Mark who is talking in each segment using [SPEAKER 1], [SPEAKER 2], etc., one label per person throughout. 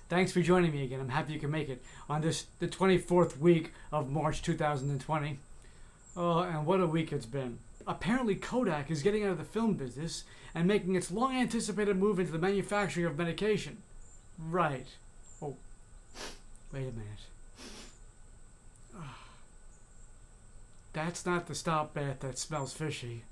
[SPEAKER 1] Thanks for joining me again. I'm happy you can make it on the 24th week of March 2020. Oh, and what a week it's been. Apparently Kodak is getting out of the film business and making its long anticipated move into the manufacturing of medication. Right. Oh, wait a minute. That's not the stop bath that smells fishy.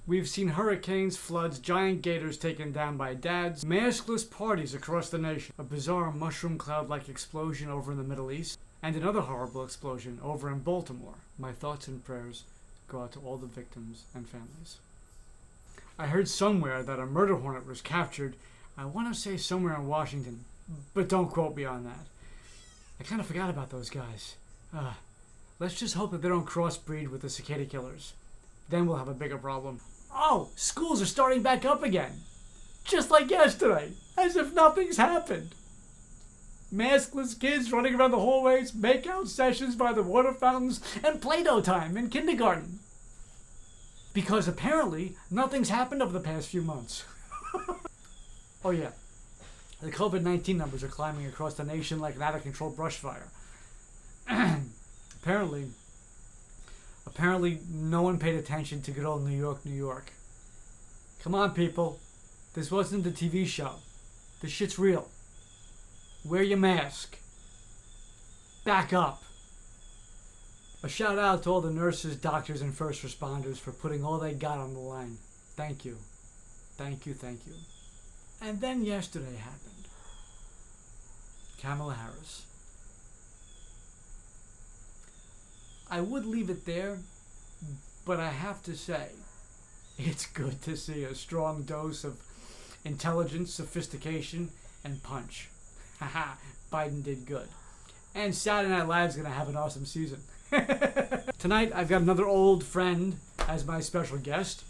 [SPEAKER 1] We've seen hurricanes, floods, giant gators taken down by dads, maskless parties across the nation, a bizarre mushroom cloud-like explosion over in the Middle East, and another horrible explosion over in Baltimore. My thoughts and prayers go out to all the victims and families. I heard somewhere that a murder hornet was captured. I want to say somewhere in Washington, but don't quote me on that. I kind of forgot about those guys. Let's just hope that they don't crossbreed with the cicada killers. Then we'll have a bigger problem. Oh, schools are starting back up again. Just like yesterday, as if nothing's happened. Maskless kids running around the hallways, makeout sessions by the water fountains, and Play-Doh time in kindergarten. Because apparently, nothing's happened over the past few months. Oh yeah, the COVID-19 numbers are climbing across the nation like an out-of-control brush fire. Apparently, no one paid attention to good old New York, New York. Come on, people. This wasn't the TV show. This shit's real. Wear your mask. Back up. A shout out to all the nurses, doctors, and first responders for putting all they got on the line. Thank you. Thank you, thank you. And then yesterday happened. Kamala Harris. I would leave it there, but I have to say, it's good to see a strong dose of intelligence, sophistication, and punch. Haha, Biden did good. And Saturday Night Live's gonna have an awesome season. Tonight, I've got another old friend as my special guest.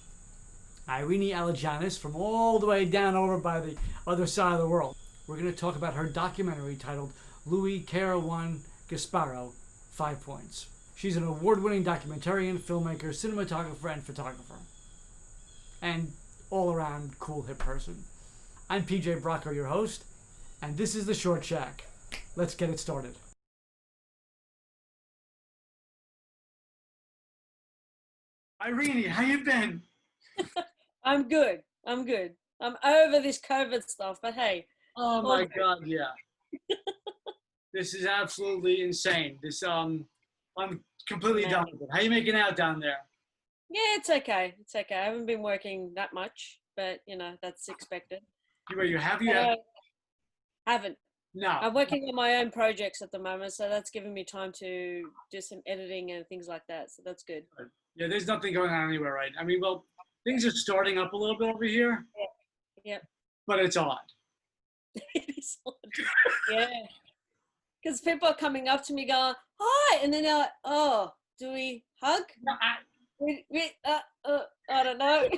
[SPEAKER 1] Eirini Alligiannis from all the way down over by the other side of the world. We're gonna talk about her documentary titled Louie, KR.ONE, Gasparro, 5 Points. She's an award-winning documentarian, filmmaker, cinematographer, and photographer. And all-around cool hip person. I'm PJ Bracco, your host, and this is The Short Shack. Let's get it started. Eirini, how you been?
[SPEAKER 2] I'm good. I'm over this COVID stuff, but hey.
[SPEAKER 1] Oh my God, yeah. This is absolutely insane. I'm completely done with it. How you making out down there?
[SPEAKER 2] Yeah, it's okay. It's okay. I haven't been working that much, but that's expected.
[SPEAKER 1] You have yet?
[SPEAKER 2] Haven't.
[SPEAKER 1] No.
[SPEAKER 2] I'm working on my own projects at the moment, so that's giving me time to do some editing and things like that. So that's good.
[SPEAKER 1] Yeah, there's nothing going on anywhere, right? I mean, well, things are starting up a little bit over here.
[SPEAKER 2] Yeah. Yep.
[SPEAKER 1] But it's odd.
[SPEAKER 2] It is odd. Yeah. Because people are coming up to me going, hi, and then they're like, oh, do we hug?
[SPEAKER 1] No,
[SPEAKER 2] I don't know.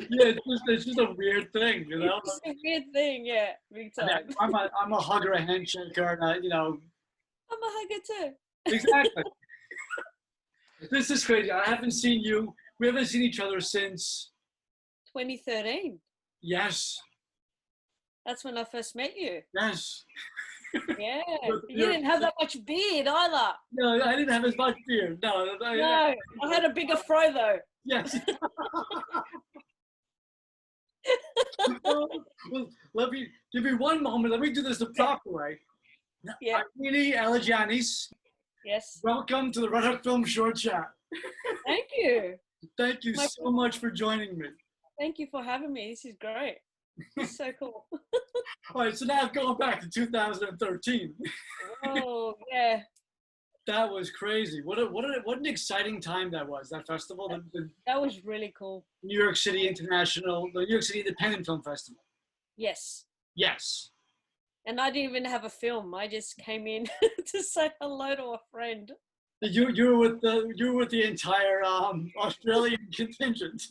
[SPEAKER 1] Yeah, it's just a weird thing, you know?
[SPEAKER 2] It's a weird thing, yeah, big time.
[SPEAKER 1] I'm a hugger, a handshaker, and
[SPEAKER 2] I'm a hugger too.
[SPEAKER 1] Exactly. This is crazy. I haven't seen you. We haven't seen each other since
[SPEAKER 2] 2013.
[SPEAKER 1] Yes.
[SPEAKER 2] That's when I first met you.
[SPEAKER 1] Yes.
[SPEAKER 2] Yeah. You didn't have that much beard either.
[SPEAKER 1] No, I didn't have as much beard. No,
[SPEAKER 2] I had a bigger fro though.
[SPEAKER 1] Yes. Well, let me give me one moment. Let me do this the proper way.
[SPEAKER 2] Yeah.
[SPEAKER 1] Eirini Alligiannis.
[SPEAKER 2] Yes.
[SPEAKER 1] Welcome to the Red Hot Film Short Chat.
[SPEAKER 2] Thank you.
[SPEAKER 1] Thank you so much for joining me.
[SPEAKER 2] Thank you for having me. This is great. It's so cool.
[SPEAKER 1] All right, so now going back to 2013.
[SPEAKER 2] Oh, yeah.
[SPEAKER 1] That was crazy. What an exciting time that was, that festival.
[SPEAKER 2] That was really cool.
[SPEAKER 1] The New York City Independent Film Festival.
[SPEAKER 2] Yes.
[SPEAKER 1] Yes.
[SPEAKER 2] And I didn't even have a film. I just came in to say hello to a friend.
[SPEAKER 1] You were with the entire Australian contingent.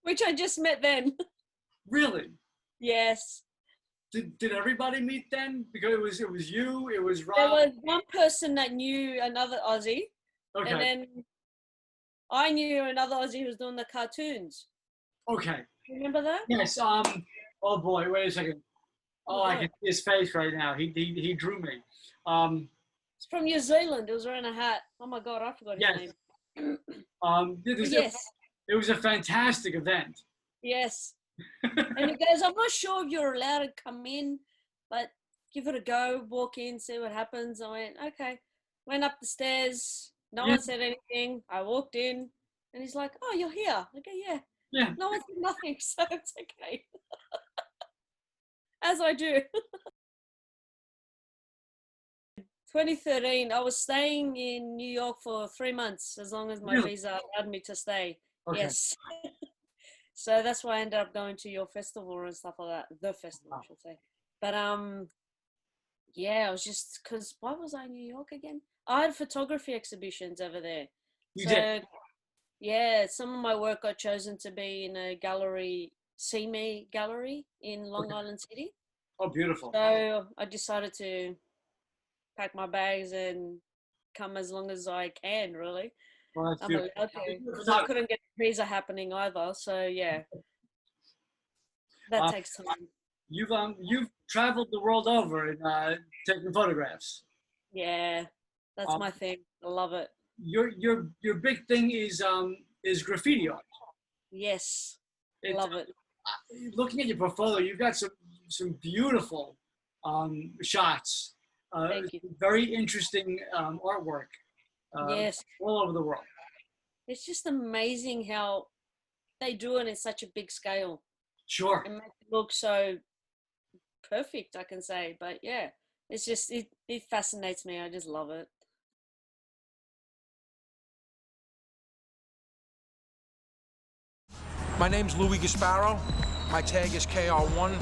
[SPEAKER 2] Which I just met then.
[SPEAKER 1] Really?
[SPEAKER 2] Yes.
[SPEAKER 1] Did everybody meet then? Because it was you, it was Rob.
[SPEAKER 2] There was one person that knew another Aussie.
[SPEAKER 1] Okay.
[SPEAKER 2] And then I knew another Aussie who was doing the cartoons.
[SPEAKER 1] Okay.
[SPEAKER 2] Remember that?
[SPEAKER 1] Yes. Oh boy, wait a second. Oh, I can see his face right now. He drew me. Um,
[SPEAKER 2] It's from New Zealand. It was wearing a hat. Oh my God, I forgot his
[SPEAKER 1] yes.
[SPEAKER 2] name.
[SPEAKER 1] It
[SPEAKER 2] Yes,
[SPEAKER 1] was a fantastic event.
[SPEAKER 2] yes. And he goes, I'm not sure if you're allowed to come in, but give it a go, walk in, see what happens. I went, okay. Went up the stairs. No
[SPEAKER 1] Yeah,
[SPEAKER 2] one said anything. I walked in and he's like, oh, you're here. I go, yeah.
[SPEAKER 1] yeah.
[SPEAKER 2] No one said nothing, so it's okay. As I do. 2013, I was staying in New York for 3 months, as long as my
[SPEAKER 1] Really?
[SPEAKER 2] visa allowed me to stay.
[SPEAKER 1] Okay.
[SPEAKER 2] Yes. So that's why I ended up going to your festival and stuff like that. The festival, I should say. But yeah, I was just because why was I in New York again? I had photography exhibitions over there.
[SPEAKER 1] You did.
[SPEAKER 2] So yeah, some of my work got chosen to be in a gallery, See Me Gallery in Long
[SPEAKER 1] Okay.
[SPEAKER 2] Island City.
[SPEAKER 1] Oh, beautiful.
[SPEAKER 2] So I decided to pack my bags and come as long as I can, really.
[SPEAKER 1] Well, that's
[SPEAKER 2] I'm
[SPEAKER 1] beautiful.
[SPEAKER 2] allowed to because I couldn't get the visa happening either. So yeah, that
[SPEAKER 1] Uh,
[SPEAKER 2] takes time.
[SPEAKER 1] you've traveled the world over and taking photographs.
[SPEAKER 2] Yeah, that's
[SPEAKER 1] Um,
[SPEAKER 2] my thing. I love it.
[SPEAKER 1] your big thing is graffiti art.
[SPEAKER 2] Yes,
[SPEAKER 1] It's
[SPEAKER 2] love it.
[SPEAKER 1] looking at your portfolio, you've got some beautiful shots.
[SPEAKER 2] Thank you.
[SPEAKER 1] Very interesting artwork
[SPEAKER 2] Yes,
[SPEAKER 1] all over the world.
[SPEAKER 2] it's just amazing how they do it in such a big scale
[SPEAKER 1] Sure.
[SPEAKER 2] and make it look so perfect, I can say. But yeah, it's just it fascinates me. I just love it.
[SPEAKER 3] My name's Louie Gasparro. My tag is KR.ONE.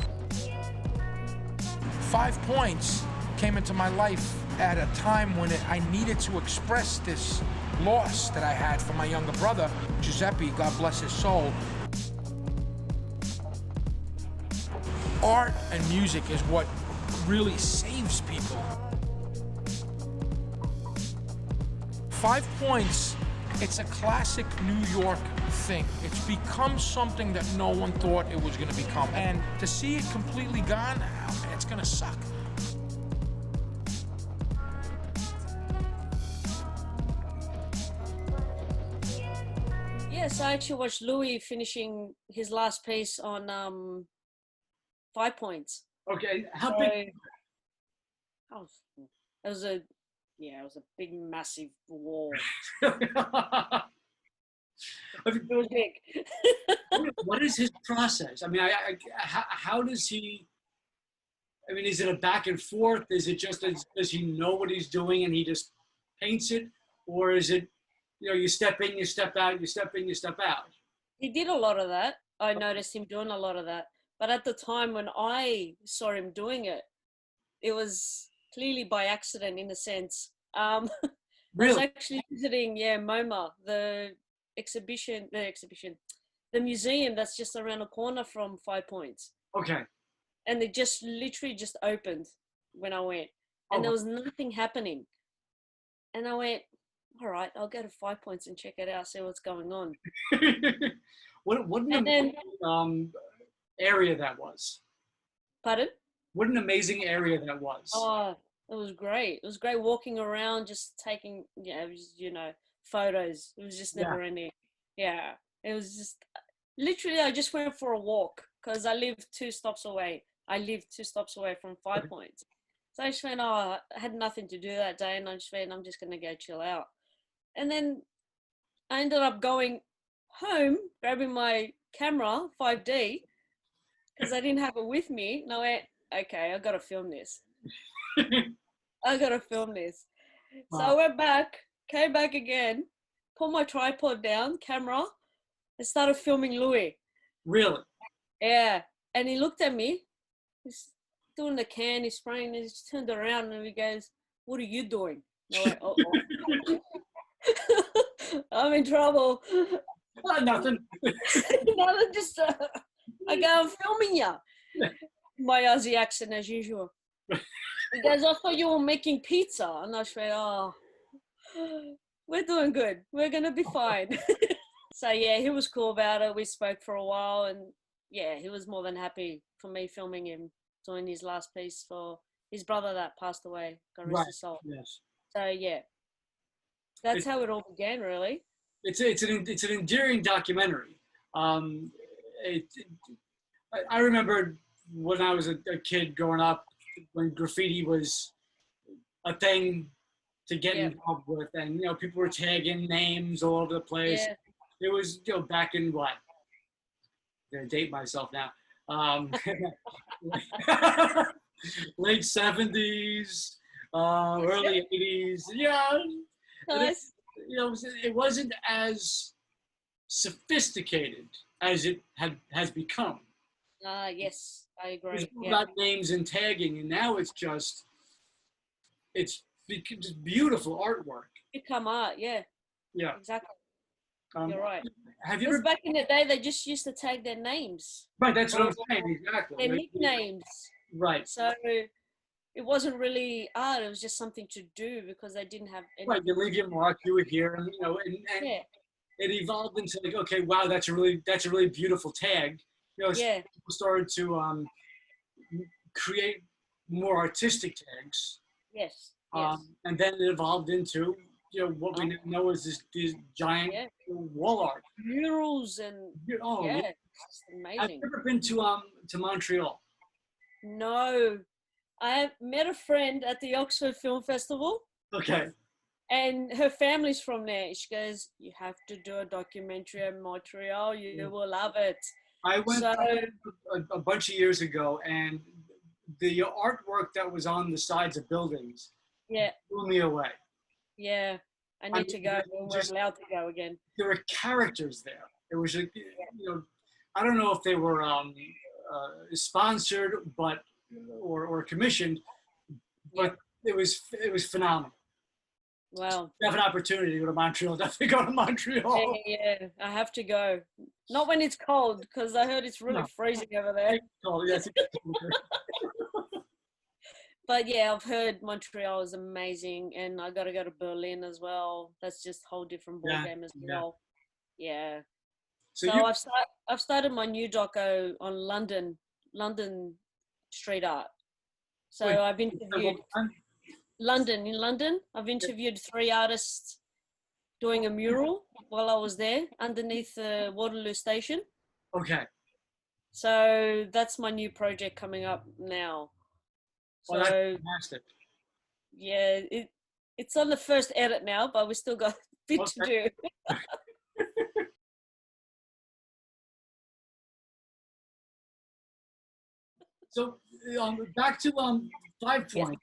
[SPEAKER 3] 5 Points came into my life at a time when I needed to express this loss that I had from my younger brother, Giuseppe, God bless his soul. Art and music is what really saves people. 5 Points, it's a classic New York thing. It's become something that no one thought it was going to become. And to see it completely gone, it's going to suck.
[SPEAKER 2] Yes, I actually watched Louie finishing his last piece on 5 Points.
[SPEAKER 1] Okay. How
[SPEAKER 2] So,
[SPEAKER 1] big?
[SPEAKER 2] oh, it was a yeah, it was a big, massive wall. It was big.
[SPEAKER 1] What is his process? I mean, how does he? I mean, is it a back and forth? Is it just does he know what he's doing and he just paints it, or is it, you step in, you step out, you step in, you step out?
[SPEAKER 2] He did a lot of that. I noticed him doing a lot of that. But at the time when I saw him doing it, it was clearly by accident in a sense. I was
[SPEAKER 1] Really?
[SPEAKER 2] actually visiting, MoMA, the museum that's just around the corner from 5 Points.
[SPEAKER 1] Okay.
[SPEAKER 2] And they just literally just opened when I went. And there
[SPEAKER 1] Oh,
[SPEAKER 2] was nothing happening. And I went, all right, I'll go to 5 Points and check it out, see what's going on.
[SPEAKER 1] what an
[SPEAKER 2] And then,
[SPEAKER 1] amazing area that was.
[SPEAKER 2] pardon?
[SPEAKER 1] What an amazing area that was.
[SPEAKER 2] Oh, it was great. It was great walking around, just taking, it was, photos. It was just
[SPEAKER 1] Yeah.
[SPEAKER 2] never ending. Yeah, it was just literally, I just went for a walk because I live 2 stops away. I live 2 stops away from 5 Points. So I just went, I had nothing to do that day. And I just went, I'm just going to go chill out. And then I ended up going home, grabbing my camera, 5D, because I didn't have it with me. And I went, okay, I got to film this. I got to film this. So I went back, came back again, put my tripod down, camera, and started filming Louie.
[SPEAKER 1] Really?
[SPEAKER 2] Yeah. And he looked at me, he's doing the can, he's spraying, and he just turned around and he goes, what are you doing? And I went, uh-oh. I'm in trouble.
[SPEAKER 1] Nothing.
[SPEAKER 2] Nothing, just, I go, I'm filming you. My Aussie accent as usual. He goes, I thought you were making pizza. And I went, oh, we're doing good. We're going to be fine. So yeah, he was cool about it. We spoke for a while and yeah, he was more than happy for me filming him doing his last piece for his brother that passed away. God rest
[SPEAKER 1] Right.
[SPEAKER 2] his soul.
[SPEAKER 1] Yes.
[SPEAKER 2] So yeah, that's
[SPEAKER 1] It's,
[SPEAKER 2] how it all began, really.
[SPEAKER 1] it's an endearing documentary. Um, I remember when I was a kid growing up, when graffiti was a thing to get
[SPEAKER 2] Yeah.
[SPEAKER 1] involved with, and people were tagging names all over the place.
[SPEAKER 2] Yeah.
[SPEAKER 1] It was back in what? I'm gonna date myself now. Late 70s, early 80s. Yeah,
[SPEAKER 2] Nice.
[SPEAKER 1] it wasn't as sophisticated as it has become.
[SPEAKER 2] Yes, I
[SPEAKER 1] It was
[SPEAKER 2] agree.
[SPEAKER 1] all
[SPEAKER 2] Yeah.
[SPEAKER 1] about names and tagging, and now it's just beautiful artwork.
[SPEAKER 2] Become art. Yeah,
[SPEAKER 1] Yeah.
[SPEAKER 2] exactly.
[SPEAKER 1] Um,
[SPEAKER 2] You're right.
[SPEAKER 1] have you
[SPEAKER 2] Because
[SPEAKER 1] ever?
[SPEAKER 2] back in the day, they just used to tag their names,
[SPEAKER 1] Right, that's what
[SPEAKER 2] or
[SPEAKER 1] I'm saying. Exactly.
[SPEAKER 2] their nicknames.
[SPEAKER 1] Right.
[SPEAKER 2] So it wasn't really art. It was just something to do because they didn't have any.
[SPEAKER 1] Right. You leave your mark. You were here, and and
[SPEAKER 2] Yeah.
[SPEAKER 1] it evolved into like, okay, wow, that's a really beautiful tag.
[SPEAKER 2] Yeah.
[SPEAKER 1] People started to create more artistic tags,
[SPEAKER 2] Yes. Yes.
[SPEAKER 1] and then it evolved into what we know as this giant
[SPEAKER 2] Yeah.
[SPEAKER 1] wall art.
[SPEAKER 2] Murals and
[SPEAKER 1] Oh,
[SPEAKER 2] yeah,
[SPEAKER 1] yeah.
[SPEAKER 2] it's
[SPEAKER 1] Have
[SPEAKER 2] amazing.
[SPEAKER 1] you ever been to Montreal?
[SPEAKER 2] No, I met a friend at the Oxford Film Festival,
[SPEAKER 1] Okay.
[SPEAKER 2] and her family's from there. She goes, "You have to do a documentary in Montreal. You
[SPEAKER 1] Yeah.
[SPEAKER 2] will love it."
[SPEAKER 1] I went
[SPEAKER 2] So
[SPEAKER 1] a bunch of years ago, and the artwork that was on the sides of buildings
[SPEAKER 2] yeah,
[SPEAKER 1] blew me away.
[SPEAKER 2] yeah, I
[SPEAKER 1] I
[SPEAKER 2] need to
[SPEAKER 1] mean,
[SPEAKER 2] go when we're
[SPEAKER 1] just-
[SPEAKER 2] allowed to go again.
[SPEAKER 1] There were characters there. It was like, I don't know if they were sponsored, but or commissioned, but it was phenomenal.
[SPEAKER 2] Wow.
[SPEAKER 1] If you have an opportunity to go to Montreal, definitely go to Montreal.
[SPEAKER 2] Yeah, I have to go. Not when it's cold, because I heard it's really
[SPEAKER 1] No.
[SPEAKER 2] freezing over there.
[SPEAKER 1] Oh, yes.
[SPEAKER 2] But yeah, I've heard Montreal is amazing, and I got to go to Berlin as well. That's just a whole different ball
[SPEAKER 1] Yeah,
[SPEAKER 2] game as
[SPEAKER 1] yeah.
[SPEAKER 2] well. Yeah.
[SPEAKER 1] So
[SPEAKER 2] So
[SPEAKER 1] you,
[SPEAKER 2] I've started my new doco on London street art. So
[SPEAKER 1] Wait,
[SPEAKER 2] I've interviewed
[SPEAKER 1] I'm-
[SPEAKER 2] in London. I've interviewed 3 artists doing a mural while I was there underneath the Waterloo station.
[SPEAKER 1] okay.
[SPEAKER 2] So that's my new project coming up now.
[SPEAKER 1] Well, that's
[SPEAKER 2] So
[SPEAKER 1] fantastic.
[SPEAKER 2] yeah, it's on the first edit now, but we still got a bit to do.
[SPEAKER 1] So back to 5 points.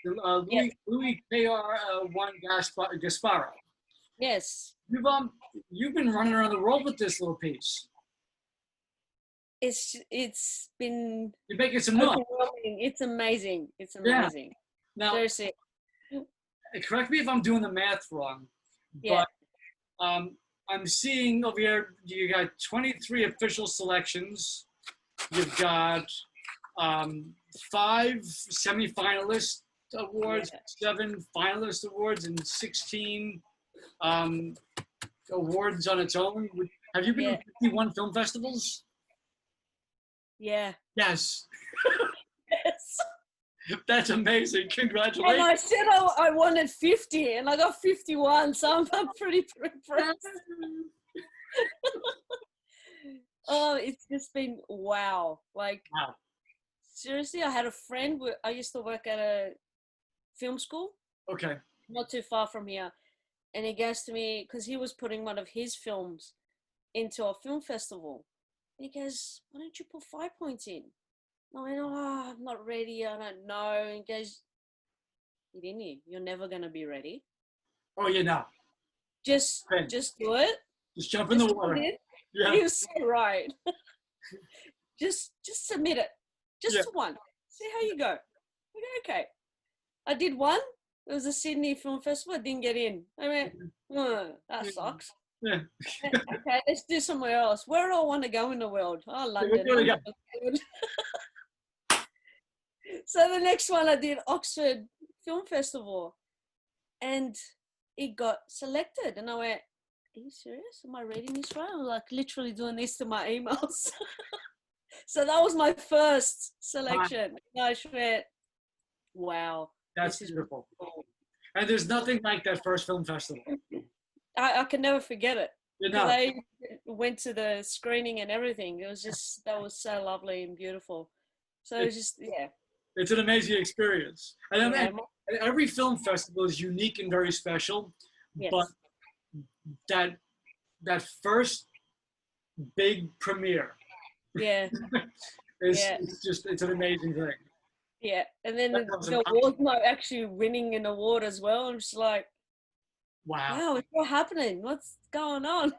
[SPEAKER 1] Louie KR.ONE Gasparro.
[SPEAKER 2] Yes,
[SPEAKER 1] You've been running around the world with this little piece.
[SPEAKER 2] it's been
[SPEAKER 1] You're making some noise.
[SPEAKER 2] overwhelming. It's amazing. It's
[SPEAKER 1] Yeah.
[SPEAKER 2] amazing.
[SPEAKER 1] Now,
[SPEAKER 2] Seriously.
[SPEAKER 1] correct me if I'm doing the math wrong,
[SPEAKER 2] Yeah.
[SPEAKER 1] but I'm seeing over here you got 23 official selections. You've got 5 semifinalist awards, 7 finalist awards, and 16 awards on its own. Have you been to 51 film festivals?
[SPEAKER 2] Yeah.
[SPEAKER 1] Yes.
[SPEAKER 2] Yes.
[SPEAKER 1] That's amazing.
[SPEAKER 2] And
[SPEAKER 1] Congratulations.
[SPEAKER 2] I said I wanted 50 and I got 51, so I'm pretty impressed. Oh, it's just been wow. Like,
[SPEAKER 1] Wow.
[SPEAKER 2] seriously, I had a friend, I used to work at a film school,
[SPEAKER 1] Okay.
[SPEAKER 2] not too far from here. And he goes to me, because he was putting one of his films into a film festival. And he goes, "Why don't you put 5 points in?" I went, "Oh, I'm not ready. I don't know." And he goes, "Eirini, you're never going to be ready.
[SPEAKER 1] Oh, you know.
[SPEAKER 2] Just
[SPEAKER 1] Okay.
[SPEAKER 2] just do it.
[SPEAKER 1] Just jump in the
[SPEAKER 2] Just put
[SPEAKER 1] water.
[SPEAKER 2] it in."
[SPEAKER 1] Yeah.
[SPEAKER 2] He was so right. just submit it. Just
[SPEAKER 1] Yeah.
[SPEAKER 2] to one. See how you go. I go, okay. I did one. It was a Sydney Film Festival. I didn't get in. I went, that sucks.
[SPEAKER 1] Yeah.
[SPEAKER 2] Okay, let's do somewhere else. Where do I want to go in the world? Oh, London.
[SPEAKER 1] There we go.
[SPEAKER 2] London was good. So the next one I did Oxford Film Festival, and it got selected. And I went, "Are you serious? Am I reading this right?" I'm like literally doing this to my emails. So that was my first selection. I just went, wow.
[SPEAKER 1] That's
[SPEAKER 2] this is
[SPEAKER 1] beautiful.
[SPEAKER 2] cool.
[SPEAKER 1] And there's nothing like that first film festival.
[SPEAKER 2] I can never forget it.
[SPEAKER 1] You
[SPEAKER 2] Because
[SPEAKER 1] know,
[SPEAKER 2] I went to the screening and everything. It was just, that was so lovely and beautiful. So it was just, yeah.
[SPEAKER 1] it's an amazing experience. And
[SPEAKER 2] Yeah.
[SPEAKER 1] every film festival is unique and very special.
[SPEAKER 2] Yes.
[SPEAKER 1] But that first big premiere
[SPEAKER 2] Yeah.
[SPEAKER 1] is
[SPEAKER 2] Yeah.
[SPEAKER 1] it's an amazing thing.
[SPEAKER 2] Yeah. And then
[SPEAKER 1] That was
[SPEAKER 2] the award night actually winning an award as well. I'm just like,
[SPEAKER 1] Wow.
[SPEAKER 2] wow, it's all happening. What's going on?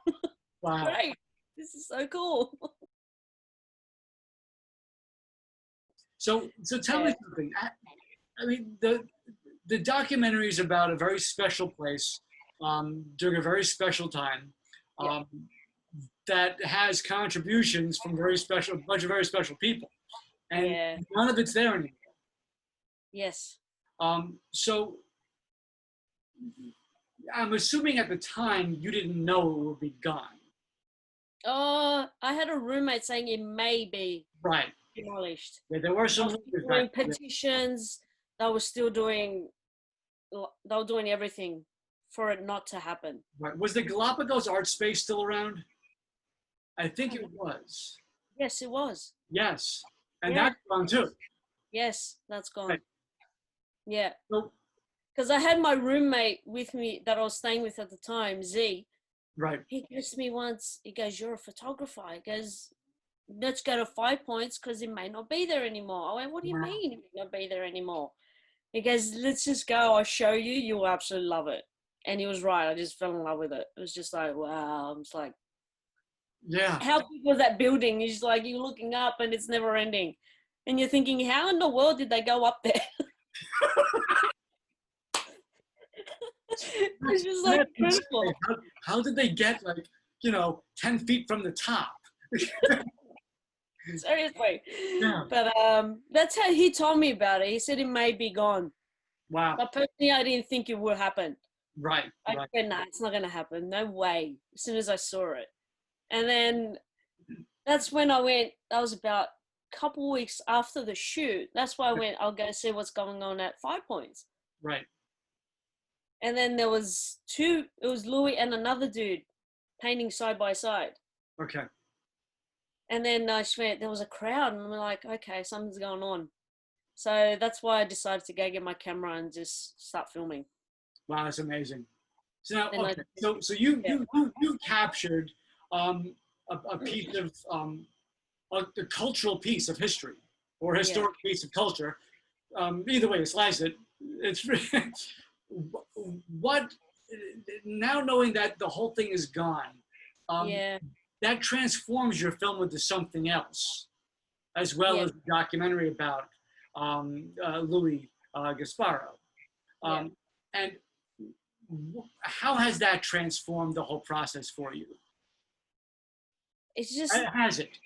[SPEAKER 1] Wow.
[SPEAKER 2] Great. This is so cool.
[SPEAKER 1] So tell me something. I mean, the documentary is about a very special place during a very special time that has contributions from a bunch of very special people, and none of it's there anymore.
[SPEAKER 2] Yes.
[SPEAKER 1] So I'm assuming at the time you didn't know it would be gone.
[SPEAKER 2] I had a roommate saying it may be
[SPEAKER 1] Right.
[SPEAKER 2] demolished.
[SPEAKER 1] Yeah, there were some
[SPEAKER 2] doing petitions. They were still doing. They were doing everything for it not to happen.
[SPEAKER 1] Right. Was the Galapagos art space still around? I think it was.
[SPEAKER 2] Yes, it was.
[SPEAKER 1] Yes, and that's gone too.
[SPEAKER 2] Yes, that's gone.
[SPEAKER 1] Right.
[SPEAKER 2] Yeah.
[SPEAKER 1] So,
[SPEAKER 2] because I had my roommate with me that I was staying with at the time, Z.
[SPEAKER 1] right.
[SPEAKER 2] He goes to me once, he goes, "You're a photographer." He goes, "Let's go to 5 Points because it may not be there anymore." I went, "What do you mean it may not be there anymore?" He goes, "Let's just go. I'll show you. You'll absolutely love it." And he was right. I just fell in love with it. It was just like, wow. I'm just like,
[SPEAKER 1] yeah.
[SPEAKER 2] How big was that building? He's like, you're looking up and it's never ending. And you're thinking, how in the world did they go up there? It's just like incredible.
[SPEAKER 1] How did they get 10 feet from the top?
[SPEAKER 2] Seriously.
[SPEAKER 1] Yeah.
[SPEAKER 2] But that's how he told me about it. He said it may be gone.
[SPEAKER 1] Wow.
[SPEAKER 2] But personally, I didn't think it would happen.
[SPEAKER 1] Right.
[SPEAKER 2] I said, nah, it's not going to happen. No way. As soon as I saw it. And then that's when I went, that was about a couple weeks after the shoot. That's why I went, I'll go see what's going on at 5 Points.
[SPEAKER 1] Right.
[SPEAKER 2] And then there was it was Louie and another dude painting side by side.
[SPEAKER 1] Okay.
[SPEAKER 2] And then I went, there was a crowd and I'm like, okay, something's going on. So that's why I decided to go get my camera and just start filming.
[SPEAKER 1] Wow, that's amazing. So now,
[SPEAKER 2] And
[SPEAKER 1] okay, so you captured a piece of a cultural piece of history or historic piece of culture. Either way you slice it, it's what now knowing that the whole thing is gone. That transforms your film into something else, as well as the documentary about Louie Gasparro. And how has that transformed the whole process for you?
[SPEAKER 2] It's just
[SPEAKER 1] has it?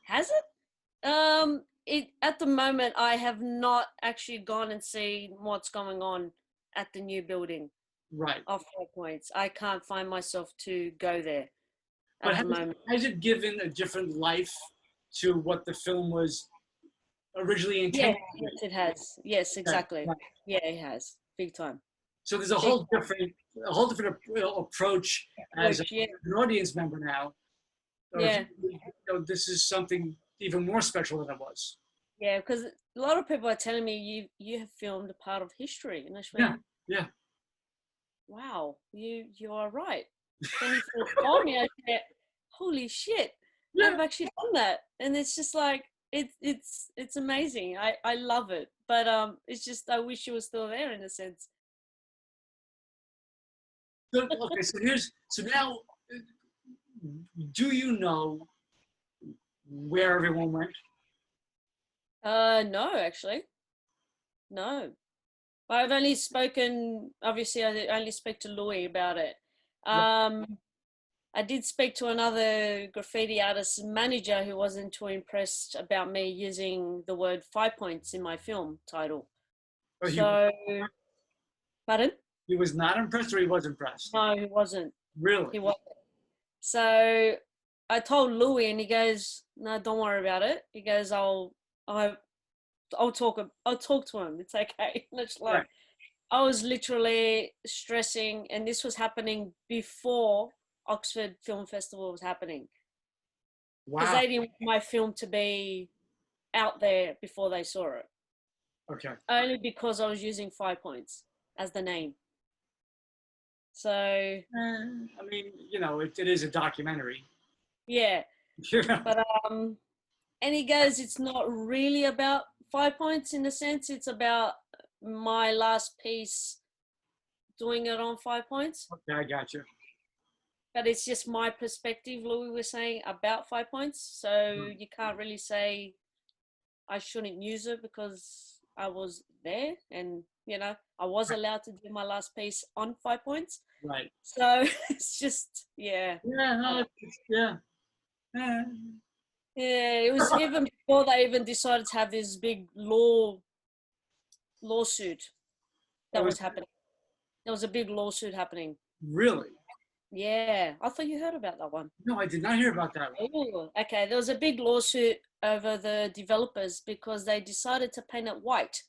[SPEAKER 2] Has it? It at the moment I have not actually gone and seen what's going on at the new building.
[SPEAKER 1] Right.
[SPEAKER 2] Of 4 Points. I can't find myself to go there.
[SPEAKER 1] But has it given a different life to what the film was originally intended?
[SPEAKER 2] Yes, it has. Yes, exactly. Right. Yeah, it has. Big time.
[SPEAKER 1] So there's a whole different approach as an audience member now. This is something even more special than it was. Yeah,
[SPEAKER 2] because a lot of people are telling me you have filmed a part of history, and I went, wow, you are right. When you first told me, I said, holy shit, I've actually done that, and it's just like it's amazing. I love it, but it's just I wish it was still there in a sense.
[SPEAKER 1] Okay, so now, do you know where everyone went?
[SPEAKER 2] No, actually, no. I've only spoken. Obviously, I only spoke to Louie about it. I did speak to another graffiti artist manager who wasn't too impressed about me using the word 5 Points in my film title. Pardon?
[SPEAKER 1] He was not impressed, or he was impressed?
[SPEAKER 2] No, he wasn't.
[SPEAKER 1] Really?
[SPEAKER 2] He wasn't. So I told Louie, and he goes, "No, don't worry about it." He goes, I'll talk to him. It's okay." And it's like,
[SPEAKER 1] Right.
[SPEAKER 2] I was literally stressing, and this was happening before Oxford Film Festival was happening, because
[SPEAKER 1] Wow.
[SPEAKER 2] they didn't want my film to be out there before they saw it.
[SPEAKER 1] Okay.
[SPEAKER 2] Only because I was using 5 points as the name. So
[SPEAKER 1] I mean, you know, it is a documentary.
[SPEAKER 2] yeah,
[SPEAKER 1] Yeah.
[SPEAKER 2] but and he goes, it's not really about 5 points in a sense. It's about my last piece doing it on 5 points.
[SPEAKER 1] Okay, I got you.
[SPEAKER 2] But it's just my perspective, Louis was saying, about 5 points. So you can't really say I shouldn't use it because I was there and, you know, I was allowed to do my last piece on 5 points.
[SPEAKER 1] Right.
[SPEAKER 2] So it's just, yeah.
[SPEAKER 1] Yeah. No, yeah.
[SPEAKER 2] Yeah, it was even before they even decided to have this big lawsuit that was happening. There was a big lawsuit happening.
[SPEAKER 1] Really?
[SPEAKER 2] Yeah, I thought you heard about that one.
[SPEAKER 1] No, I did not hear about that one.
[SPEAKER 2] Oh, okay. There was a big lawsuit over the developers because they decided to paint it white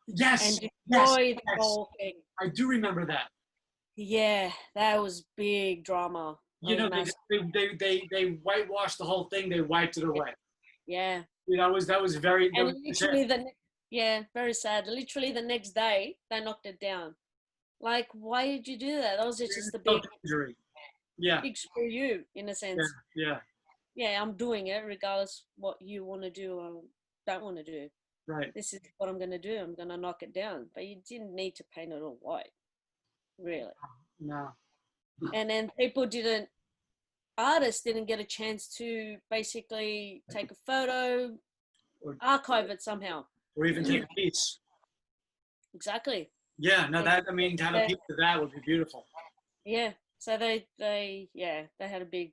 [SPEAKER 1] Yes.
[SPEAKER 2] and destroy the
[SPEAKER 1] yes.
[SPEAKER 2] whole thing.
[SPEAKER 1] I do remember that.
[SPEAKER 2] Yeah, that was big drama.
[SPEAKER 1] You know, they whitewashed the whole thing. They wiped it away.
[SPEAKER 2] Yeah.
[SPEAKER 1] You know, that was very.
[SPEAKER 2] And literally very sad. Literally the next day they knocked it down. Like, why did you do that? That was just a big
[SPEAKER 1] injury. Yeah.
[SPEAKER 2] big screw you in a sense.
[SPEAKER 1] Yeah.
[SPEAKER 2] Yeah, I'm doing it regardless what you want to do or don't want to do.
[SPEAKER 1] Right.
[SPEAKER 2] This is what I'm going to do. I'm going to knock it down. But you didn't need to paint it all white, really.
[SPEAKER 1] No.
[SPEAKER 2] And then artists didn't get a chance to basically take a photo,
[SPEAKER 1] Or,
[SPEAKER 2] archive it somehow.
[SPEAKER 1] or even take a piece.
[SPEAKER 2] Exactly.
[SPEAKER 1] Yeah. No, that, I mean, to have a piece of that would be beautiful.
[SPEAKER 2] Yeah. So they had a big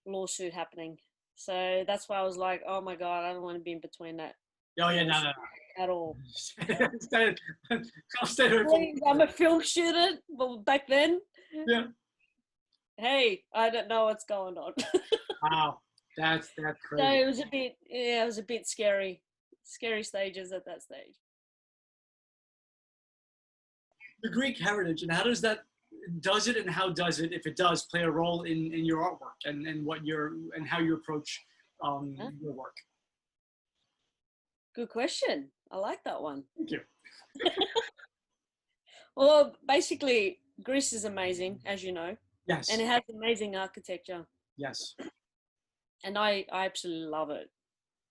[SPEAKER 2] lawsuit happening. So that's why I was like, oh my God, I don't want to be in between that.
[SPEAKER 1] Oh yeah, no.
[SPEAKER 2] At all.
[SPEAKER 1] I'll stay there.
[SPEAKER 2] Please, I'm a film student, but back then,
[SPEAKER 1] Yeah.
[SPEAKER 2] hey, I don't know what's going on.
[SPEAKER 1] Wow, that's
[SPEAKER 2] So
[SPEAKER 1] crazy.
[SPEAKER 2] it was a bit scary stages at that stage.
[SPEAKER 1] The Greek heritage, and how does it, and how does it, if it does, play a role in your artwork and how you approach your work?
[SPEAKER 2] Good question. I like that one.
[SPEAKER 1] Thank you.
[SPEAKER 2] Well, basically, Greece is amazing, as you know.
[SPEAKER 1] Yes.
[SPEAKER 2] And it has amazing architecture.
[SPEAKER 1] Yes.
[SPEAKER 2] And I absolutely love it.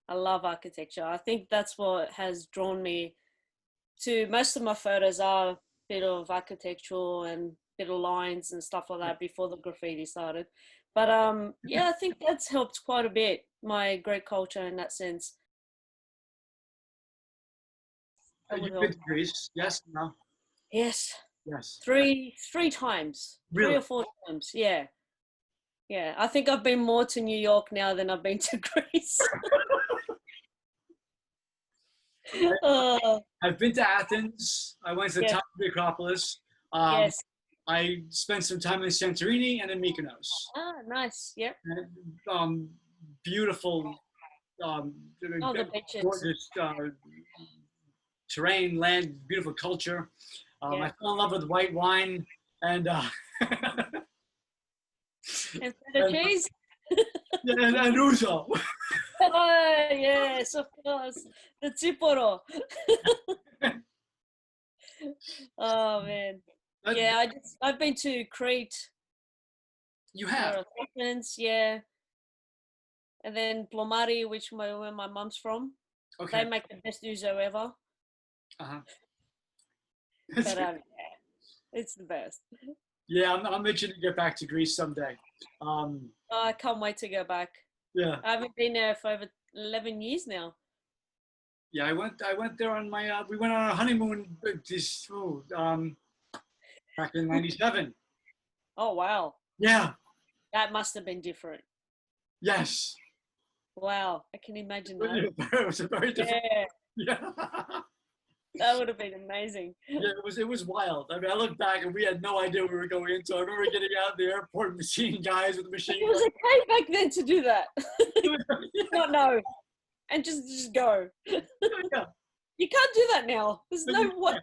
[SPEAKER 2] I love architecture. I think that's what has drawn me to most of my photos are a bit of architectural and bit of lines and stuff like that before the graffiti started. But yeah, I think that's helped quite a bit, my Greek culture in that sense.
[SPEAKER 1] You've been to Greece? Yes. No.
[SPEAKER 2] Yes.
[SPEAKER 1] Yes.
[SPEAKER 2] Three times.
[SPEAKER 1] Really?
[SPEAKER 2] 3 or 4 times. Yeah. Yeah. I think I've been more to New York now than I've been to Greece.
[SPEAKER 1] I've been to Athens. I went to the top of the Acropolis.
[SPEAKER 2] Yes.
[SPEAKER 1] I spent some time in Santorini and in Mykonos.
[SPEAKER 2] Ah, nice. Yep.
[SPEAKER 1] Beautiful,
[SPEAKER 2] the beaches.
[SPEAKER 1] gorgeous terrain, land, beautiful culture. I fell in love with white wine and
[SPEAKER 2] and feta cheese.
[SPEAKER 1] and ouzo.
[SPEAKER 2] Oh, yes, of course. The Tsiporo. Oh man. Yeah, I've been to Crete.
[SPEAKER 1] You have?
[SPEAKER 2] Athens, yeah. And then Plomari, where my mum's from.
[SPEAKER 1] Okay.
[SPEAKER 2] They make the best ouzo ever.
[SPEAKER 1] Uh-huh.
[SPEAKER 2] But yeah, it's the best.
[SPEAKER 1] Yeah, I'm itching to get back to Greece someday.
[SPEAKER 2] I can't wait to go back.
[SPEAKER 1] Yeah.
[SPEAKER 2] I haven't been there for over 11 years now.
[SPEAKER 1] Yeah, I went there on my we went on our honeymoon back in '97.
[SPEAKER 2] Oh wow.
[SPEAKER 1] Yeah.
[SPEAKER 2] That must have been different.
[SPEAKER 1] Yes.
[SPEAKER 2] Wow, I can imagine that.
[SPEAKER 1] It was a very different.
[SPEAKER 2] Yeah.
[SPEAKER 1] Yeah.
[SPEAKER 2] That would have been amazing.
[SPEAKER 4] Yeah, it was wild. I mean, I look back and we had no idea what we were going into. I remember getting out of the airport and seeing guys with machine
[SPEAKER 2] It was
[SPEAKER 4] guns.
[SPEAKER 2] okay back then to do that.
[SPEAKER 4] Yeah.
[SPEAKER 2] Not know. And just go.
[SPEAKER 4] Yeah.
[SPEAKER 2] You can't do that now. There's no way.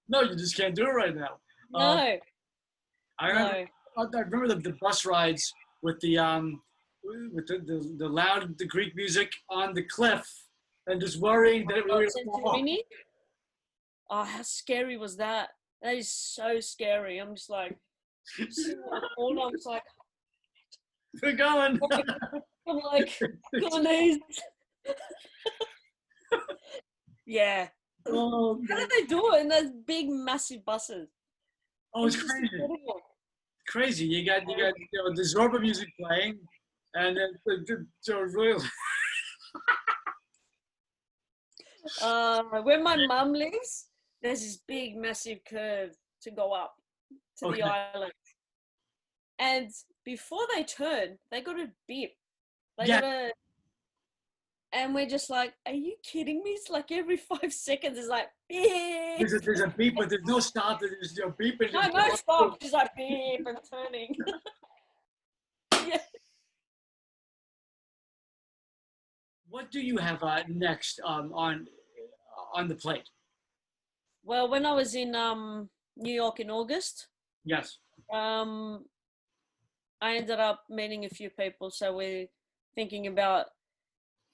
[SPEAKER 4] No, you just can't do it right now.
[SPEAKER 2] No.
[SPEAKER 4] I remember the bus rides with the loud Greek music on the cliff and just worrying that we were
[SPEAKER 2] Santorini? Oh, how scary was that? That is so scary. I'm just like, all I'm just like,
[SPEAKER 4] we're going.
[SPEAKER 2] I'm like, please. Yeah.
[SPEAKER 4] Oh,
[SPEAKER 2] How do they do it in those big, massive buses?
[SPEAKER 4] it's
[SPEAKER 2] just
[SPEAKER 4] crazy.
[SPEAKER 2] incredible.
[SPEAKER 4] Crazy. You got the Zorba music playing, and then the really.
[SPEAKER 2] Where my mum lives, there's this big, massive curve to go up to the island. And before they turn, they got to beep. They got to. And we're just like, are you kidding me? It's like every 5 seconds, it's like, beep.
[SPEAKER 4] There's a beep, but there's no stop. There's beep. And
[SPEAKER 2] No stop. She's like, beep and turning. Yeah.
[SPEAKER 4] What do you have next on the plate?
[SPEAKER 2] Well, when I was in New York in August,
[SPEAKER 4] Yes.
[SPEAKER 2] I ended up meeting a few people. So we're thinking about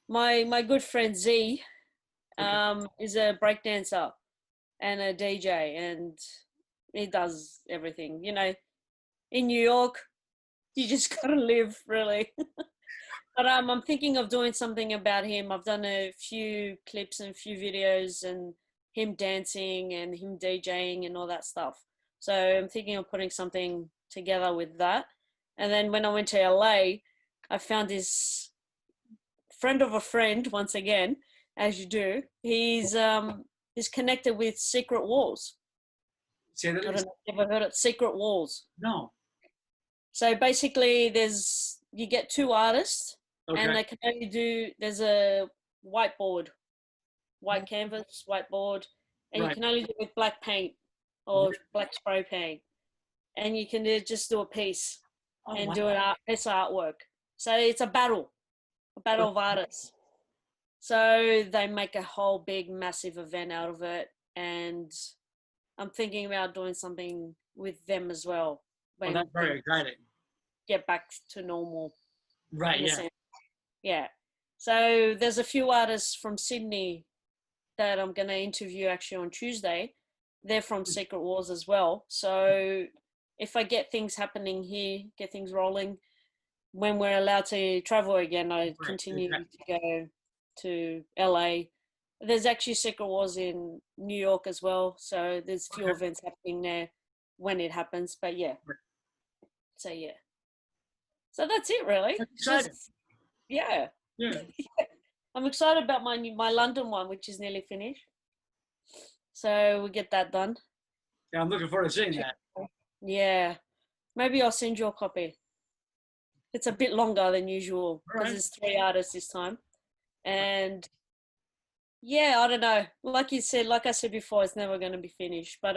[SPEAKER 2] my good friend Z is a breakdancer and a DJ, and he does everything. You know, in New York, you just gotta live, really. But I'm thinking of doing something about him. I've done a few clips and a few videos, and him dancing and him DJing and all that stuff. So I'm thinking of putting something together with that. And then when I went to LA, I found this friend of a friend, once again, as you do. He's connected with Secret Walls.
[SPEAKER 4] Say that.
[SPEAKER 2] I don't know if you've ever heard of Secret Walls.
[SPEAKER 4] No.
[SPEAKER 2] So basically you get two artists, and they can only do, there's a whiteboard, white canvas, whiteboard, and you can only do it with black paint or black spray paint. And you can just do a piece do an piece of artwork. So it's a battle of artists. So they make a whole big, massive event out of it. And I'm thinking about doing something with them as well.
[SPEAKER 4] Well, that's very exciting.
[SPEAKER 2] Get back to normal.
[SPEAKER 4] Right, yeah.
[SPEAKER 2] Yeah. So there's a few artists from Sydney that I'm going to interview actually on Tuesday. They're from Secret Wars as well. So if I get things happening here, get things rolling, when we're allowed to travel again, I continue to go to LA. There's actually Secret Wars in New York as well. So there's a few events happening there when it happens. But yeah. So yeah. So that's it, really.
[SPEAKER 4] That's exciting.
[SPEAKER 2] Yeah. I'm excited about my London one, which is nearly finished. So we get that done.
[SPEAKER 4] Yeah, I'm looking forward to seeing that.
[SPEAKER 2] Yeah. Maybe I'll send you a copy. It's a bit longer than usual because there's 3 artists this time. And yeah, I don't know. Like I said before, it's never going to be finished. But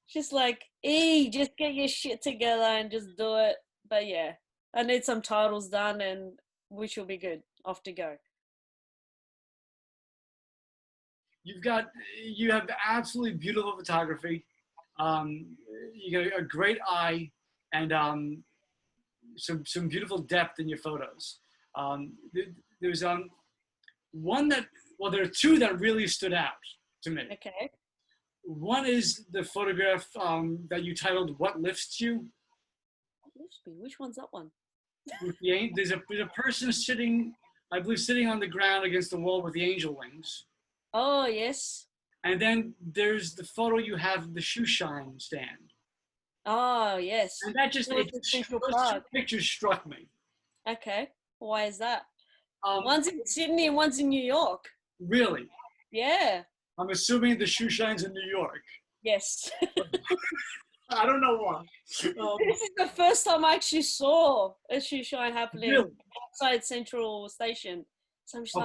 [SPEAKER 2] just like, just get your shit together and just do it. But yeah, I need some titles done, and which will be good. Off to go.
[SPEAKER 4] You have absolutely beautiful photography. You got a great eye, and some beautiful depth in your photos. There's one that, well, there are 2 that really stood out to me.
[SPEAKER 2] Okay.
[SPEAKER 4] One is the photograph that you titled "What Lifts You."
[SPEAKER 2] Which one's that one?
[SPEAKER 4] There's a person sitting, I believe, sitting on the ground against the wall with the angel wings.
[SPEAKER 2] Oh, yes.
[SPEAKER 4] And then there's the photo you have of the shoe shine stand.
[SPEAKER 2] Oh, yes.
[SPEAKER 4] And that just, those 2 pictures struck me.
[SPEAKER 2] Okay. Why is that? One's in Sydney and one's in New York.
[SPEAKER 4] Really?
[SPEAKER 2] Yeah.
[SPEAKER 4] I'm assuming the shoe shine's in New York.
[SPEAKER 2] Yes.
[SPEAKER 4] I don't know why.
[SPEAKER 2] This is the first time I actually saw a shoe shine happening outside Central Station. So I'm just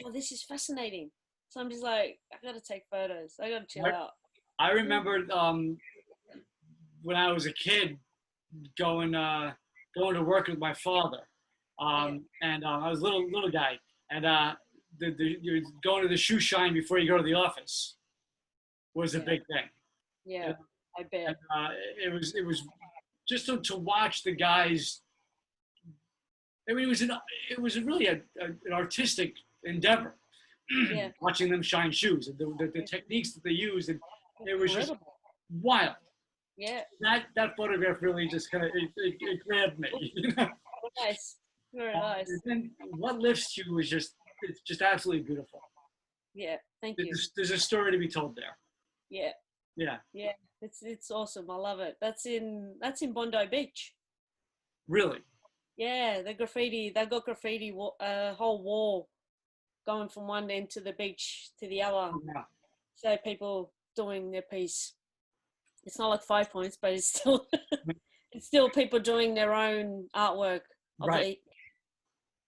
[SPEAKER 2] oh, this is fascinating. So I'm just like, I gotta take photos. I gotta chill
[SPEAKER 4] Right.
[SPEAKER 2] out.
[SPEAKER 4] I remember when I was a kid going to work with my father, and I was a little guy, and you're going to the shoe shine before you go to the office was a
[SPEAKER 2] Yeah.
[SPEAKER 4] big thing.
[SPEAKER 2] Yeah, I bet.
[SPEAKER 4] And, it was just to watch the guys. I mean, it was really an artistic endeavor.
[SPEAKER 2] Yeah.
[SPEAKER 4] Watching them shine shoes and the techniques that they used, and it was just
[SPEAKER 2] Incredible.
[SPEAKER 4] wild.
[SPEAKER 2] Yeah.
[SPEAKER 4] That photograph really just kind of it grabbed me. You know?
[SPEAKER 2] Nice. Very nice.
[SPEAKER 4] And then what lifts you is it's just absolutely beautiful.
[SPEAKER 2] Yeah. Thank you.
[SPEAKER 4] There's a story to be told there.
[SPEAKER 2] Yeah.
[SPEAKER 4] Yeah.
[SPEAKER 2] Yeah. It's awesome. I love it. That's in Bondi Beach.
[SPEAKER 4] Really.
[SPEAKER 2] Yeah, the graffiti. They got graffiti whole wall going from one end to the beach to the other.
[SPEAKER 4] Yeah.
[SPEAKER 2] So people doing their piece. It's not like 5 points, but it's still it's still people doing their own artwork of
[SPEAKER 4] Right.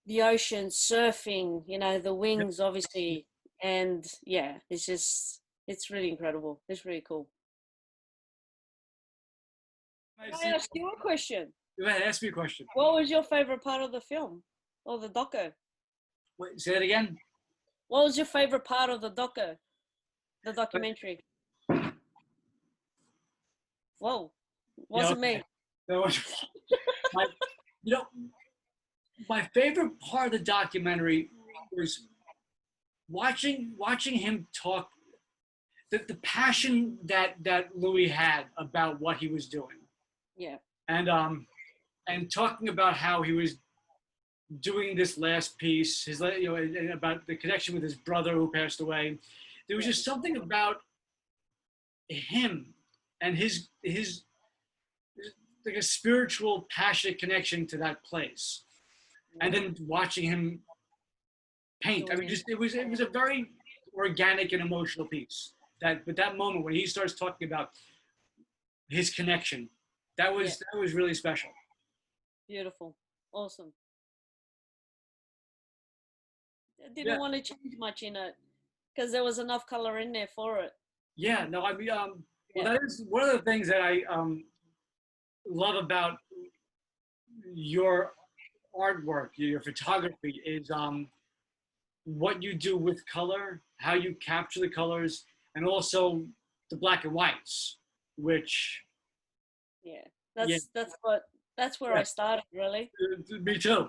[SPEAKER 2] the ocean, surfing, you know, the wings, obviously, and yeah, it's really incredible. It's really cool. Can I ask you a question?
[SPEAKER 4] Go ahead, ask me a question.
[SPEAKER 2] What was your favorite part of the film or the doco?
[SPEAKER 4] Wait, say that again.
[SPEAKER 2] What was your favorite part of the documentary? Whoa, wasn't me.
[SPEAKER 4] That was my, you know, my favorite part of the documentary was watching him talk. The passion that Louie had about what he was doing.
[SPEAKER 2] Yeah.
[SPEAKER 4] And talking about how he was doing this last piece, and about the connection with his brother who passed away. There was just something about him and his like a spiritual, passionate connection to that place, and then watching him paint. I mean, it was a very organic and emotional piece. But that moment when he starts talking about his connection, that was really special.
[SPEAKER 2] Beautiful. Awesome. I didn't want to change much in it because there was enough color in there for it.
[SPEAKER 4] Yeah, no, I mean, well, that is one of the things that I love about your artwork, your photography, is what you do with color, how you capture the colors, and also the black and whites, which
[SPEAKER 2] that's where I started, really.
[SPEAKER 4] Me too.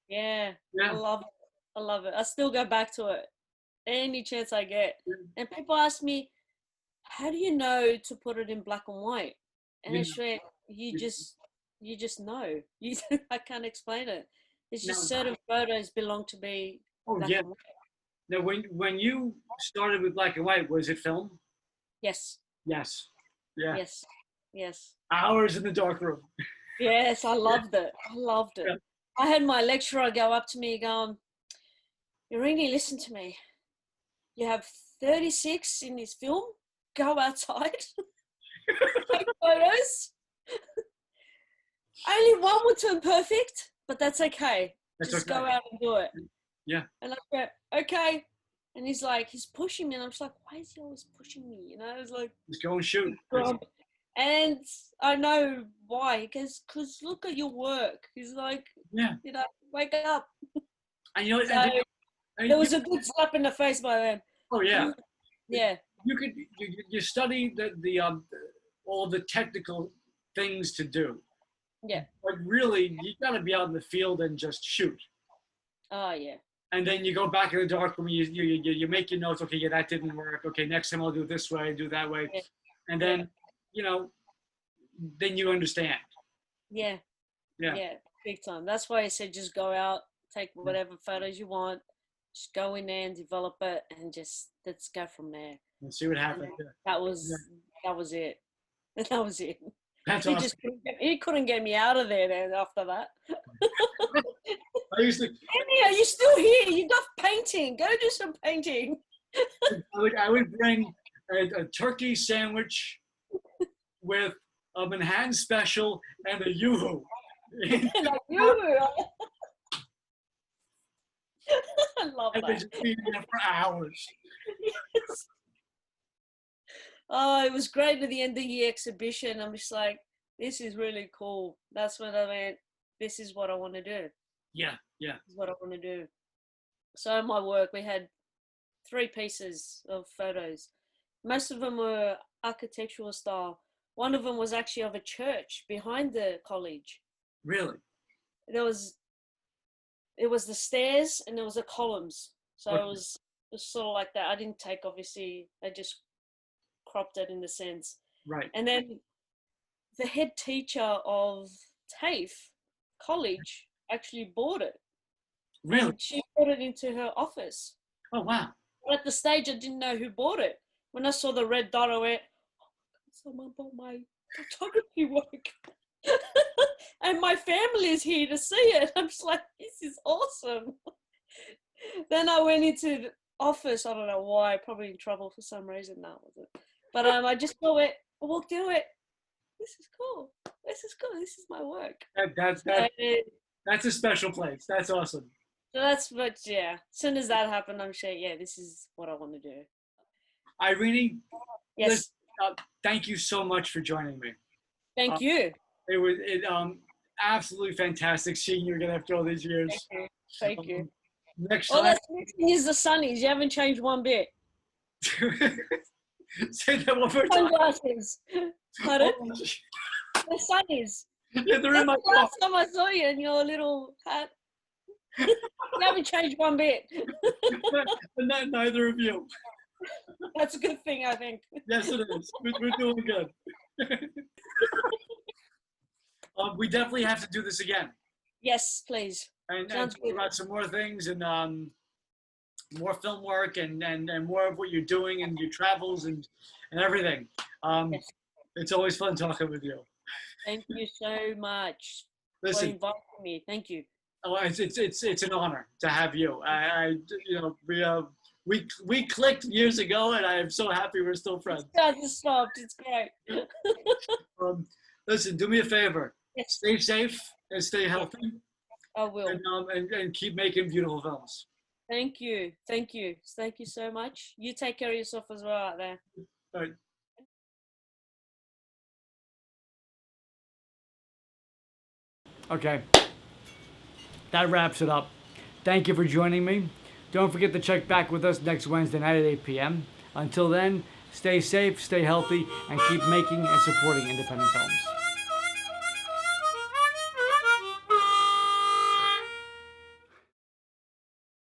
[SPEAKER 2] Yeah. I love it. I still go back to it any chance I get. And people ask me, how do you know to put it in black and white? And it's like, you just know. I can't explain it. It's just certain photos belong to be black and white.
[SPEAKER 4] Now, when you started with black and white, was it film?
[SPEAKER 2] Yes.
[SPEAKER 4] Yes. Yeah.
[SPEAKER 2] Yes.
[SPEAKER 4] Hours in the dark room.
[SPEAKER 2] Yes, I loved it.
[SPEAKER 4] Yeah.
[SPEAKER 2] I had my lecturer go up to me going, Eirini, listen to me. You have 36 in this film. Go outside. Take photos. Only one will turn perfect, but that's okay. Just go out and do it.
[SPEAKER 4] Yeah.
[SPEAKER 2] And I go, okay. And he's pushing me. And I'm just like, why is he always pushing me? You know, I was like,
[SPEAKER 4] just go and shoot.
[SPEAKER 2] And I know why. Because look at your work. He's like, you know, wake up.
[SPEAKER 4] And you know,
[SPEAKER 2] so there was a good slap in the face by then.
[SPEAKER 4] Oh yeah.
[SPEAKER 2] Yeah.
[SPEAKER 4] You study the all the technical things to do.
[SPEAKER 2] Yeah.
[SPEAKER 4] But really, you got to be out in the field and just shoot.
[SPEAKER 2] Oh yeah.
[SPEAKER 4] And then you go back in the dark room. You make your notes. Okay, that didn't work. Okay, next time I'll do it this way, do that way, and then then you understand.
[SPEAKER 2] Yeah. Big time. That's why I said just go out, take whatever photos you want, just go in there and develop it, and just let's go from there.
[SPEAKER 4] And see what happens.
[SPEAKER 2] That was it. That was it.
[SPEAKER 4] That's
[SPEAKER 2] he
[SPEAKER 4] awesome.
[SPEAKER 2] He couldn't get me out of there then after that.
[SPEAKER 4] I used to.
[SPEAKER 2] Are you still here? You got painting. Go do some painting.
[SPEAKER 4] I would bring a turkey sandwich with a Manhattan special and a yoo-hoo.
[SPEAKER 2] I love
[SPEAKER 4] I could
[SPEAKER 2] that.
[SPEAKER 4] just be there for hours.
[SPEAKER 2] Yes. Oh, it was great at the end of the year exhibition. I'm just like, this is really cool. That's when I went, this is what I want to do.
[SPEAKER 4] Yeah, yeah.
[SPEAKER 2] This is what I want to do. So in my work, we had 3 pieces of photos. Most of them were architectural style. One of them was actually of a church behind the college.
[SPEAKER 4] Really?
[SPEAKER 2] It was the stairs and there was the columns. So
[SPEAKER 4] Okay.
[SPEAKER 2] it was sort of like that. I didn't take, obviously, I just cropped it in the sense.
[SPEAKER 4] Right.
[SPEAKER 2] And then the head teacher of TAFE college actually bought it.
[SPEAKER 4] Really?
[SPEAKER 2] And she brought it into her office.
[SPEAKER 4] Oh, wow.
[SPEAKER 2] But at the stage, I didn't know who bought it. When I saw the red dot, I went, oh, someone bought my photography work. And my family is here to see it. I'm just like, this is awesome. Then I went into the office. I don't know why, probably in trouble for some reason. No, was it? But I just saw it. I walked in it. This is cool. This is cool. This is my work.
[SPEAKER 4] That's a special place. That's awesome.
[SPEAKER 2] So that's what, yeah. As soon as that happened, I'm sure, yeah, this is what I want to do.
[SPEAKER 4] Eirini,
[SPEAKER 2] Yes.
[SPEAKER 4] listen, thank you so much for joining me.
[SPEAKER 2] Thank you.
[SPEAKER 4] It was absolutely fantastic seeing you again after all these years.
[SPEAKER 2] Thank you. Thank you.
[SPEAKER 4] Next
[SPEAKER 2] All
[SPEAKER 4] time,
[SPEAKER 2] that's missing is the sunnies. You haven't changed one bit.
[SPEAKER 4] say that one more time.
[SPEAKER 2] Sunglasses. Pardon? The sunnies.
[SPEAKER 4] They're
[SPEAKER 2] That's
[SPEAKER 4] in my
[SPEAKER 2] the last time I saw you in your little hat. You haven't changed one bit.
[SPEAKER 4] Neither of you.
[SPEAKER 2] That's a good thing, I think.
[SPEAKER 4] Yes, it is. We're doing good. We definitely have to do this again.
[SPEAKER 2] Yes, please.
[SPEAKER 4] And
[SPEAKER 2] Sounds
[SPEAKER 4] talk
[SPEAKER 2] good.
[SPEAKER 4] about some more things and more film work and more of what you're doing and your travels and everything.
[SPEAKER 2] Yes.
[SPEAKER 4] It's always fun talking with you.
[SPEAKER 2] Thank you so much for
[SPEAKER 4] Listen,
[SPEAKER 2] inviting me. Thank you.
[SPEAKER 4] it's an honor to have you. We clicked years ago, and I am so happy we're still friends.
[SPEAKER 2] It hasn't stopped. It's great.
[SPEAKER 4] Listen, do me a favor.
[SPEAKER 2] Yes,
[SPEAKER 4] Stay safe and stay healthy,
[SPEAKER 2] I will.
[SPEAKER 4] and keep making beautiful films.
[SPEAKER 2] Thank you. Thank you. Thank you so much. You take care of yourself as well out there.
[SPEAKER 4] All right.
[SPEAKER 1] Okay, that wraps it up. Thank you for joining me. Don't forget to check back with us next Wednesday night at 8 p.m. Until then, stay safe, stay healthy, and keep making and supporting independent films.